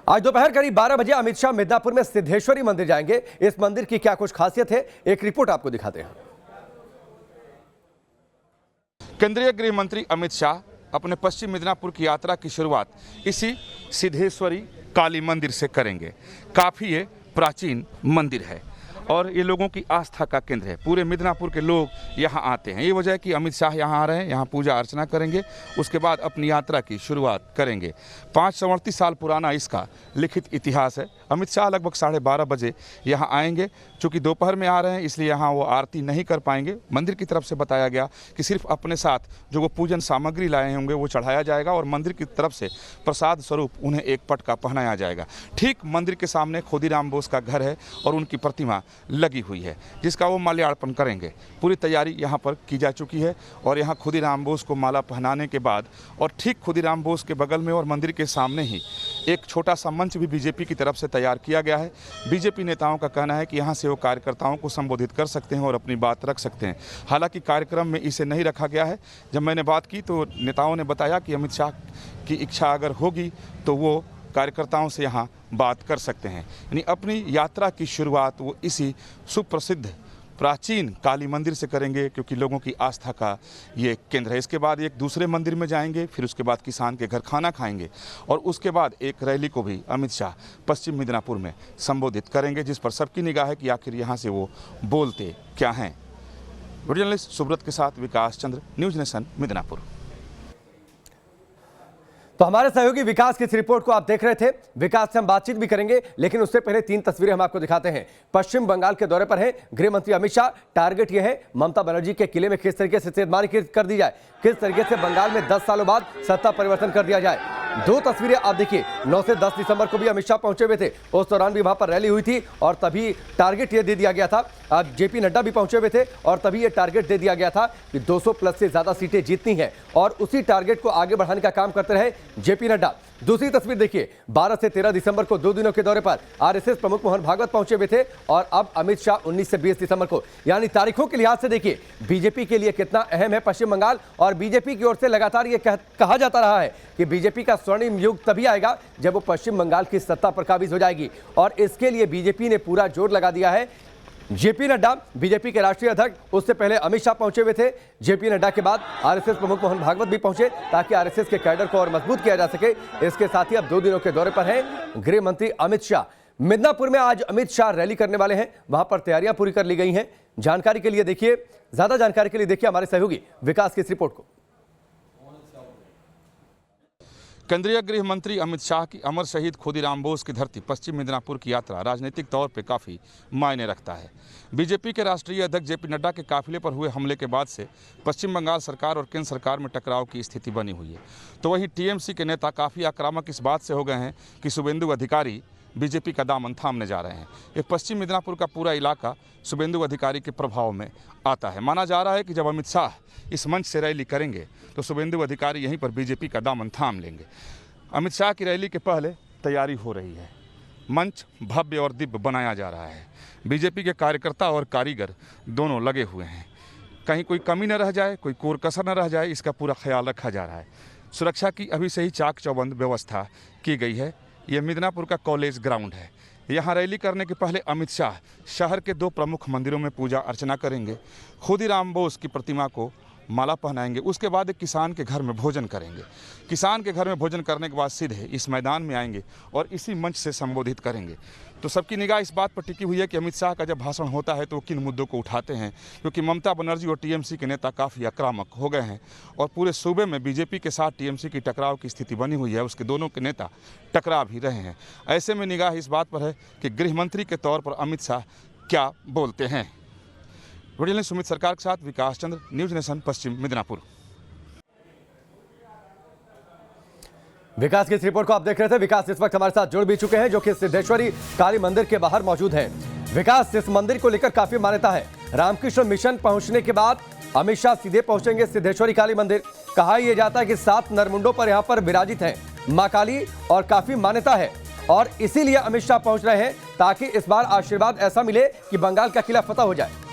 आज दोपहर करीब 12 बजे अमित शाह मिदनापुर में सिद्धेश्वरी मंदिर जाएंगे। इस मंदिर की क्या कुछ खासियत है, एक रिपोर्ट आपको दिखाते हैं। केंद्रीय गृह मंत्री अमित शाह अपने पश्चिम मिदनापुर की यात्रा की शुरुआत इसी सिद्धेश्वरी काली मंदिर से करेंगे। काफ़ी ये प्राचीन मंदिर है और ये लोगों की आस्था का केंद्र है। पूरे मिदनापुर के लोग यहाँ आते हैं। ये वजह है कि अमित शाह यहाँ आ रहे हैं, यहाँ पूजा अर्चना करेंगे, उसके बाद अपनी यात्रा की शुरुआत करेंगे। 537 साल पुराना इसका लिखित इतिहास है। अमित शाह लगभग 12:30 बजे यहाँ आएंगे। चूँकि दोपहर में आ रहे हैं इसलिए यहाँ वो आरती नहीं कर पाएंगे। मंदिर की तरफ से बताया गया कि सिर्फ अपने साथ जो वो पूजन सामग्री लाए होंगे वो चढ़ाया जाएगा और मंदिर की तरफ से प्रसाद स्वरूप उन्हें एक पटका पहनाया जाएगा। ठीक मंदिर के सामने खुदीराम बोस का घर है और उनकी प्रतिमा लगी हुई है जिसका वो माल्यार्पण करेंगे। पूरी तैयारी यहाँ पर की जा चुकी है और यहाँ खुदीराम बोस को माला पहनाने के बाद और ठीक खुदीराम बोस के बगल में और मंदिर के सामने ही एक छोटा सा मंच भी बीजेपी की तरफ से तैयार किया गया है। बीजेपी नेताओं का कहना है कि यहाँ से वो कार्यकर्ताओं को संबोधित कर सकते हैं और अपनी बात रख सकते हैं। हालांकि कार्यक्रम में इसे नहीं रखा गया है। जब मैंने बात की तो नेताओं ने बताया कि अमित शाह की इच्छा अगर होगी तो वो कार्यकर्ताओं से यहाँ बात कर सकते हैं। यानी अपनी यात्रा की शुरुआत वो इसी सुप्रसिद्ध प्राचीन काली मंदिर से करेंगे क्योंकि लोगों की आस्था का ये केंद्र है। इसके बाद एक दूसरे मंदिर में जाएंगे, फिर उसके बाद किसान के घर खाना खाएंगे और उसके बाद एक रैली को भी अमित शाह पश्चिम मिदनापुर में संबोधित करेंगे, जिस पर सबकी निगाह है कि आखिर यहाँ से वो बोलते क्या हैं। वीडियो जर्नलिस्ट सुब्रत के साथ विकास चंद्र, न्यूज नेशन, मिदनापुर। तो हमारे सहयोगी विकास की इस रिपोर्ट को आप देख रहे थे। विकास से हम बातचीत भी करेंगे, लेकिन उससे पहले 3 तस्वीरें हम आपको दिखाते हैं। पश्चिम बंगाल के दौरे पर हैं गृह मंत्री अमित शाह। टारगेट यह है ममता बनर्जी के किले में किस तरीके से सेधमारी कर दी जाए, किस तरीके से बंगाल में 10 सालों बाद सत्ता परिवर्तन कर दिया जाए। 2 तस्वीरें आप देखिए। 9 से 10 दिसंबर को भी अमित शाह पहुंचे हुए थे। उस दौरान भी वहां पर रैली हुई थी और तभी टारगेट ये दे दिया गया था। अब जेपी नड्डा भी पहुंचे हुए थे और तभी ये टारगेट दे दिया गया था कि 200 प्लस से ज्यादा सीटें जीतनी है और उसी टारगेट को आगे बढ़ाने का काम करते रहे जेपी नड्डा। दूसरी तस्वीर देखिए। 12 से 13 दिसंबर को 2 दिनों के दौरे पर आरएसएस प्रमुख मोहन भागवत पहुंचे हुए थे और अब अमित शाह 19 से 20 दिसंबर को। यानी तारीखों के लिहाज से देखिए बीजेपी के लिए कितना अहम है पश्चिम बंगाल। और बीजेपी की ओर से लगातार ये कहा जाता रहा है कि बीजेपी का स्वर्णिम युग तभी आएगा जब वो पश्चिम बंगाल की सत्ता पर काबिज हो जाएगी और इसके लिए बीजेपी ने पूरा जोर लगा दिया है। जेपी नड्डा बीजेपी के राष्ट्रीय अध्यक्ष, उससे पहले अमित शाह पहुंचे हुए थे। जेपी नड्डा के बाद आरएसएस प्रमुख मोहन भागवत भी पहुंचे ताकि आरएसएस के कैडर को और मजबूत किया जा सके। इसके साथ ही अब 2 दिनों के दौरे पर हैं गृह मंत्री अमित शाह। मिदनापुर में आज अमित शाह रैली करने वाले हैं, वहां पर तैयारियां पूरी कर ली गई हैं। जानकारी के लिए देखिए, ज्यादा जानकारी के लिए देखिए हमारे सहयोगी विकास की इस रिपोर्ट को। केंद्रीय गृह मंत्री अमित शाह की अमर शहीद खुदीराम बोस की धरती पश्चिम मिदनापुर की यात्रा राजनीतिक तौर पे काफ़ी मायने रखता है। बीजेपी के राष्ट्रीय अध्यक्ष जेपी नड्डा के काफिले पर हुए हमले के बाद से पश्चिम बंगाल सरकार और केंद्र सरकार में टकराव की स्थिति बनी हुई है। तो वहीं टीएमसी के नेता काफ़ी आक्रामक इस बात से हो गए हैं कि शुभेंदु अधिकारी बीजेपी का दामन थामने जा रहे हैं। ये पश्चिम मिदनापुर का पूरा इलाका शुभेंदु अधिकारी के प्रभाव में आता है। माना जा रहा है कि जब अमित शाह इस मंच से रैली करेंगे तो शुभेंदु अधिकारी यहीं पर बीजेपी का दामन थाम लेंगे। अमित शाह की रैली के पहले तैयारी हो रही है। मंच भव्य और दिव्य बनाया जा रहा है। बीजेपी के कार्यकर्ता और कारीगर दोनों लगे हुए हैं। कहीं कोई कमी न रह जाए, कोई कोर कसर न रह जाए, इसका पूरा ख्याल रखा जा रहा है। सुरक्षा की अभी से ही चाक चौबंद व्यवस्था की गई है। ये मिदनापुर का कॉलेज ग्राउंड है। यहाँ रैली करने के पहले अमित शाह शहर के 2 प्रमुख मंदिरों में पूजा अर्चना करेंगे। खुदीराम बोस की प्रतिमा को माला पहनाएंगे। उसके बाद एक किसान के घर में भोजन करेंगे। किसान के घर में भोजन करने के बाद सीधे इस मैदान में आएंगे और इसी मंच से संबोधित करेंगे। तो सबकी निगाह इस बात पर टिकी हुई है कि अमित शाह का जब भाषण होता है तो वो किन मुद्दों को उठाते हैं, क्योंकि ममता बनर्जी और टीएमसी के नेता काफ़ी आक्रामक हो गए हैं और पूरे सूबे में बीजेपी के साथ टीएमसी की टकराव की स्थिति बनी हुई है। उसके दोनों के नेता टकरा भी रहे हैं। ऐसे में निगाह इस बात पर है कि गृह मंत्री के तौर पर अमित शाह क्या बोलते हैं। वीडियो सुमित सरकार के साथ विकास चंद्र, न्यूज नेशन, पश्चिम मिदनापुर। विकास की इस रिपोर्ट को आप देख रहे थे। विकास इस वक्त हमारे साथ जुड़ भी चुके हैं जो कि सिद्धेश्वरी काली मंदिर के बाहर मौजूद हैं। विकास, इस मंदिर को लेकर काफी मान्यता है। रामकृष्ण मिशन पहुंचने के बाद अमित शाह सीधे पहुंचेंगे सिद्धेश्वरी काली मंदिर। कहा यह जाता है कि 7 नरमुंडों पर यहां पर विराजित हैं मां काली और काफी मान्यता है और इसीलिए अमित शाह पहुंच रहे हैं ताकि इस बार आशीर्वाद ऐसा मिले कि बंगाल का किला फतह हो जाए।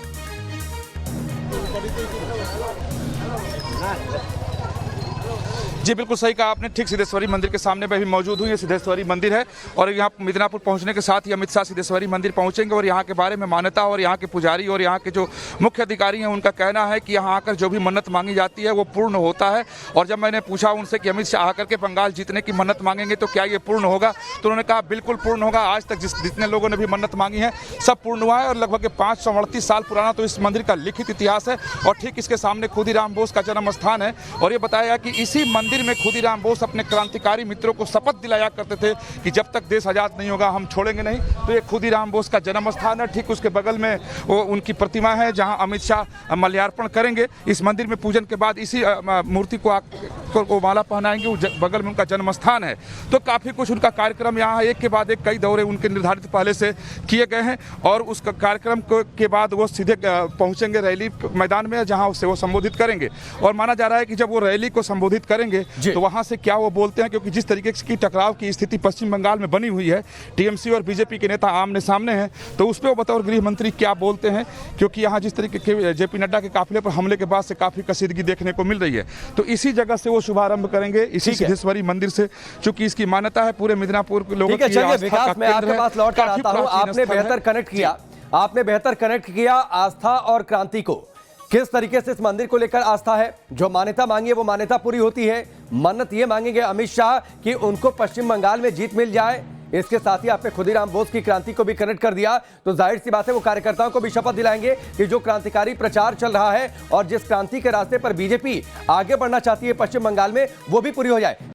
जी बिल्कुल सही कहा आपने। ठीक सिद्धेश्वरी मंदिर के सामने मैं भी मौजूद हूँ। ये सिद्धेश्वरी मंदिर है और यहाँ मिदनापुर पहुँचने के साथ ही अमित शाह सिद्धेश्वरी मंदिर पहुँचेंगे और यहाँ के बारे में मान्यता और यहाँ के पुजारी और यहाँ के जो मुख्य अधिकारी हैं उनका कहना है कि यहाँ आकर जो भी मन्नत मांगी जाती है वो पूर्ण होता है। और जब मैंने पूछा उनसे कि अमित शाह आकर के बंगाल जीतने की मन्नत मांगेंगे तो क्या ये पूर्ण होगा, तो उन्होंने कहा बिल्कुल पूर्ण होगा। आज तक जितने लोगों ने भी मन्नत मांगी है सब पूर्ण हुआ है और लगभग 538 साल पुराना तो इस मंदिर का लिखित इतिहास है। और ठीक इसके सामने खुदीराम बोस का जन्म स्थान है और ये बताया कि इसी मंदिर में खुदीराम बोस अपने क्रांतिकारी मित्रों को शपथ दिलाया करते थे कि जब तक देश आज़ाद नहीं होगा हम छोड़ेंगे नहीं। तो ये खुदीराम बोस का जन्म स्थान है। ठीक उसके बगल में वो उनकी प्रतिमा है जहां अमित शाह माल्यार्पण करेंगे। इस मंदिर में पूजन के बाद इसी मूर्ति को माला पहनाएंगे। बगल में उनका जन्म स्थान है। तो काफ़ी कुछ उनका कार्यक्रम यहाँ एक के बाद एक कई दौरे उनके निर्धारित पहले से किए गए हैं और उस कार्यक्रम के बाद वो सीधे पहुँचेंगे रैली मैदान में जहाँ उससे वो संबोधित करेंगे। और माना जा रहा है कि जब वो रैली को संबोधित करेंगे तो वहाँ से क्या वो बोलते हैं, क्योंकि जिस तरीके की टकराव की स्थिति पश्चिम बंगाल में बनी हुई है, टीएमसी और बीजेपी के नेता आमने सामने हैं, तो उस पर वो बतौर गृह मंत्री क्या बोलते हैं। क्योंकि यहाँ जिस तरीके के जेपी नड्डा के काफिले पर हमले के बाद से काफ़ी कशीदगी देखने को मिल रही है, तो इसी जगह से वो शुभारंभ करेंगे, इसी सिद्धेश्वरी मंदिर से, चूंकि इसकी मान्यता है पूरे मिदनापुर के लोगों की आस्था का केंद्र है। आपके पास लौट कर आता हूं। आपने बेहतर कनेक्ट किया आस्था और क्रांति को। किस तरीके से इस मंदिर को लेकर आस्था है, जो मान्यता मांगी है वो मान्यता पूरी होती है। मन्नत ये मांगेंगे अमित शाह कि उनको पश्चिम बंगाल में जीत मिल जाए। इसके साथ ही आपने खुदीराम बोस की क्रांति को भी कनेक्ट कर दिया, तो जाहिर सी बात है वो कार्यकर्ताओं को भी शपथ दिलाएंगे कि जो क्रांतिकारी प्रचार चल रहा है और जिस क्रांति के रास्ते पर बीजेपी आगे बढ़ना चाहती है पश्चिम बंगाल में, वो भी पूरी हो जाए।